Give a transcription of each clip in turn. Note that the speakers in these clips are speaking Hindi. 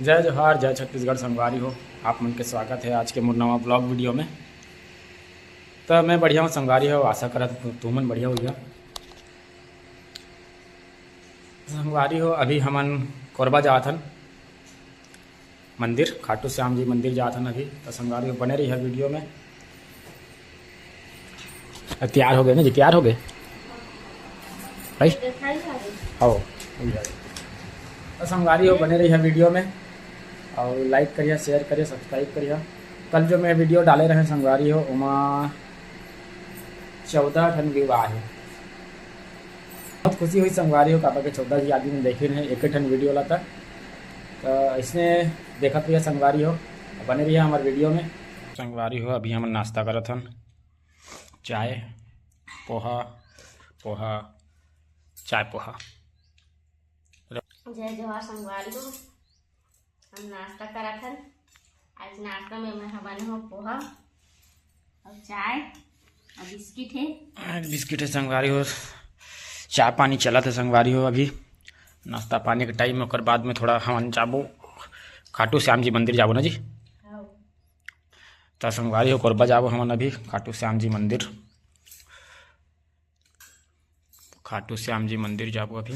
जय जोहार, जय छत्तीसगढ़ संगवारी हो। आप मन के स्वागत है आज के मोर नवा ब्लॉग वीडियो में। तो मैं बढ़िया हूँ संगवारी हो, आशा करत तू मन बढ़िया होइया। संगवारी हो, अभी हमन कोरबा जात हन मंदिर, खाटू श्याम जी मंदिर जात हन अभी। तो संगवारी हो बने रही है वीडियो में। तैयार हो गए ना जी? तैयार हो गए भाई? आओ तो संगवारी हो बने रही है वीडियो में, और लाइक करिए, शेयर करिए, सब्सक्राइब करिए। कल जो मैं वीडियो डाले रहे संगवारी हो, उमा 14 ठन व्यू आए हैं। बहुत खुशी हुई संगवारी हो, कापा के 14 जी आदमी देखे रहे एक ठन वीडियो ला तक। तो इसने देखत रहिए संगवारी हो, बने रहिए हमारे वीडियो में। संगवारी हो अभी हम नाश्ता करत हन, चाय पोहा चाय पोहा। जय जोहार संगवारी हो, हम नाश्ता करत हन। आज नाश्ता में मैं बने हो पोहा और चाय और बिस्किट है। बिस्किट है संगवारी हो, चाय पानी चला था संगवारी हो। अभी नाश्ता पानी के टाइम और बाद में थोड़ा हम जाबो खाटू श्याम जी मंदिर जाबो ना जी। तो संगवारी हो कोरबा जाबो हमन अभी खाटू श्याम जी मंदिर। खाटू श्याम जी मंदिर जाबो अभी,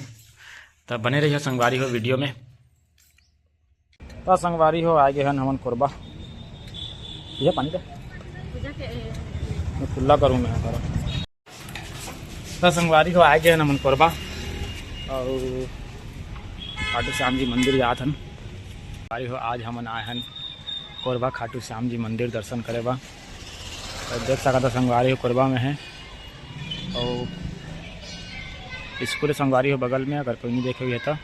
तब बने रहिए संगवारी हो वीडियो में। तो संगवारी हो आ गए हन हमन कोरबा। ये पानी का मैं खुला करूँ मैं सारा। तो संगवारी हो आ गए हन हमन कोरबा, और खाटू श्याम जी मंदिर जात हन। संगवारी हो आज हमन आए हन कोरबा खाटू श्याम जी मंदिर दर्शन करे बा। तो देख सकता संगवारी हो कोरबा में है, और स्कूल संगवारी हो बगल में। अगर कोई नहीं देखे हुए तो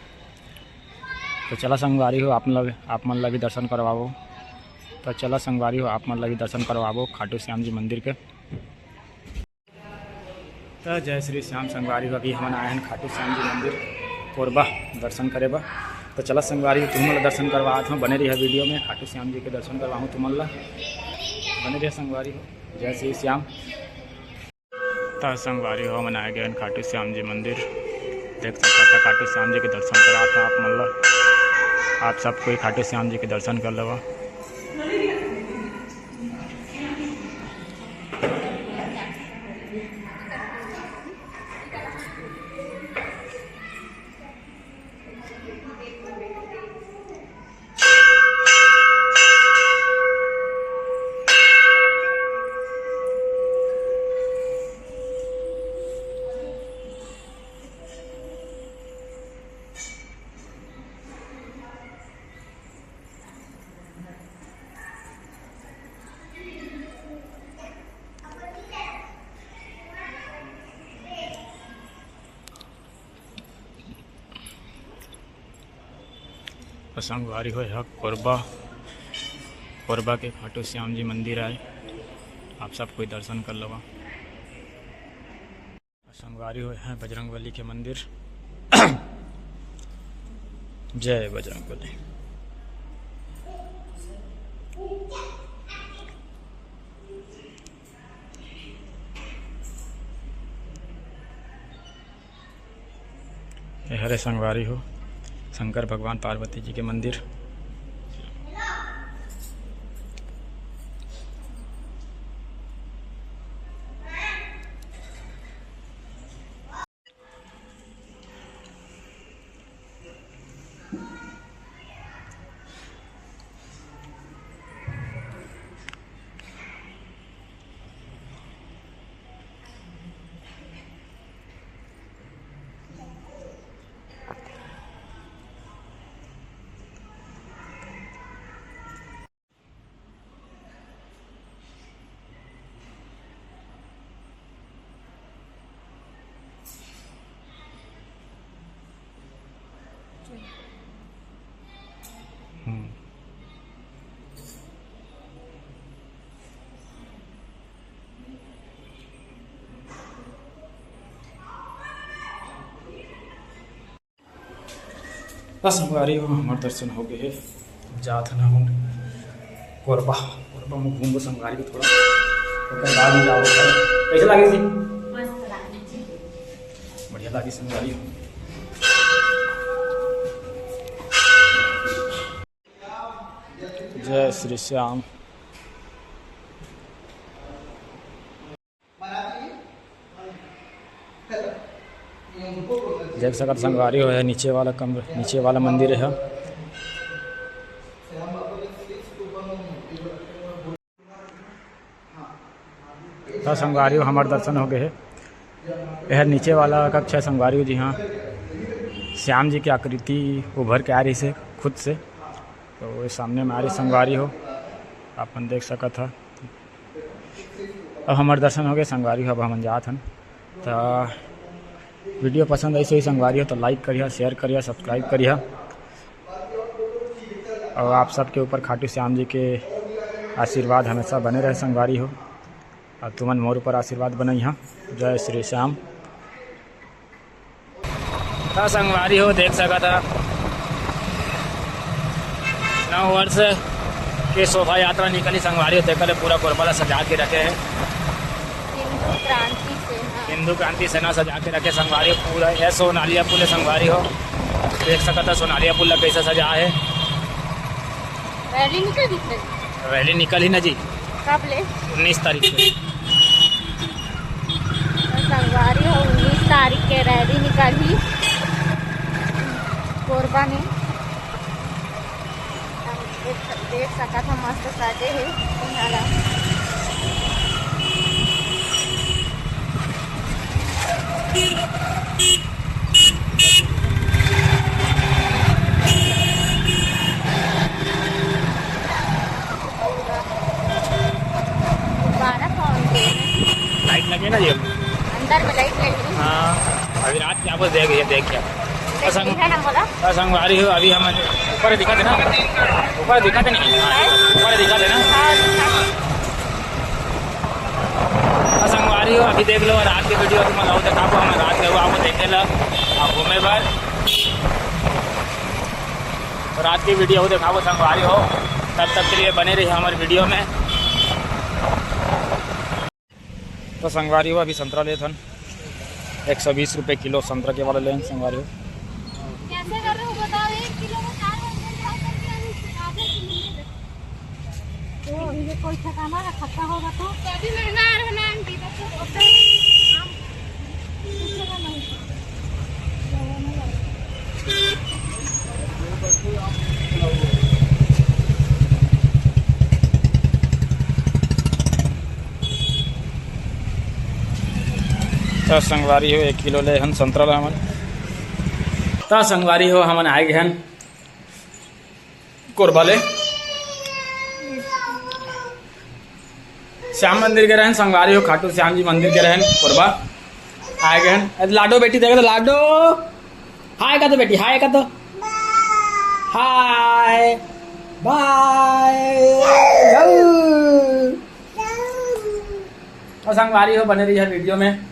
चला संगवारी हो आप मन ला भी दर्शन करवाओ। तो चला संगवारी हो आप मन ला भी दर्शन करवाओ खाटू श्याम जी मंदिर के। तो जय श्री श्याम संगवारी हो, अभी हम आए हैं खाटू श्याम जी मंदिर कोरबा दर्शन करे बा। तो चला संगवारी हो तुम ला दर्शन करवात हूँ, बने रही है वीडियो में। खाटू श्याम जी के दर्शन करवाऊँ तुम ला, बने रही संगवारी हो। जय श्री श्याम। तो संगवारी हो मनाया गया खाटू श्याम जी मंदिर। देख सकता था खाटू श्याम जी के दर्शन करा था आप मन ला। आप सब कोई खाटू श्याम जी के दर्शन कर लेवा। संगवारी हो यह कोरबा के खाटू श्याम जी मंदिर आए, आप सब कोई दर्शन कर लवा। संगवारी हो यहाँ बजरंगबली के मंदिर। जय बजरंगबली। हरे संगवारी हो शंकर भगवान पार्वती जी के मंदिर। बस संगवारी हो हमारे दर्शन हो गए है। जात हन हम कोरबा में घूमो संगवारी को थोड़ा, तो बाद में जाओ। कैसे लगे थी? बढ़िया लगी संगवारी हो। जय श्री श्याम। देख सकत संगवारी हो है नीचे वाला कमरा, नीचे वाला मंदिर है। तो संगवारी हो हमारे दर्शन हो गए है। यह नीचे वाला कक्ष है संगवारी हो जी। हाँ, श्याम जी की आकृति उभर के आ रही से खुद से, तो ये सामने में आ रही संगवारी हो, अपन देख सकत है। अब हमारे दर्शन हो गए संगवारी हो, अब हम जात हन। तो वीडियो पसंद आई सही संगवारी हो तो लाइक करिए, शेयर करिए, सब्सक्राइब करिए। और आप सबके ऊपर खाटू श्याम जी के आशीर्वाद हमेशा बने रहे संगवारी हो, और तुमन मोर ऊपर आशीर्वाद बने यहाँ। जय श्री श्याम। तो संगवारी हो देख सका था 9 वर्ष के शोभा यात्रा निकली संगवारी हो, देखा पूरा कोरबा सजा के रखे हैं। हिंदू क्रांति सेना सजा के रखे संगवारी पूरा। यह सोनालिया पुल संगवारी हो, देख सकता था सोनालिया पुल कैसा सजा है। रैली निकली ना जी, कब ले? 19 तारीख से संगवारी हो 19 तारीख के रैली निकली कोरबा में। देख सका था मस्त सजे है यहाँ। लाइट लगे ना जी अंदर में, लाइट लगी। हाँ, अभी रात क्या बोल देखिए देखिए संगवारी हो। अभी हम ऊपर दिखा देना, ऊपर दिखा देना, ऊपर दिखा देना संगवारी हो। अभी देख लो रात की वीडियो तुम लोग देखा, हम रात के आपको देखे ला घूमे पर रात की वीडियो देखा संगवारी हो। तब तक के लिए बने रही हमारे वीडियो में। तो संगवारी हो अभी संतरा ले थन 120 रुपये किलो संतरा के वाले लें संगवारी हो। कैसे कर रहे हो बताओ? 1 किलो में 4 तो ये कोई ठिकाना रखता होगा तो अभी महंगा है ना आंटी। तो संगवारी हो 1 किलो ले हन संतरा ला हमन। तो संगवारी हो हमन आए गए हन कोरबा ले श्याम मंदिर के रहन संगवारी हो। खाटू श्याम जी मंदिर के रहन कोरबा आए गए हन। लाडो बेटी देखे तो लाडो हाय का तो बेटी, हाय का तो हाय बाय। तो संगवारी हो बने रही है वीडियो में।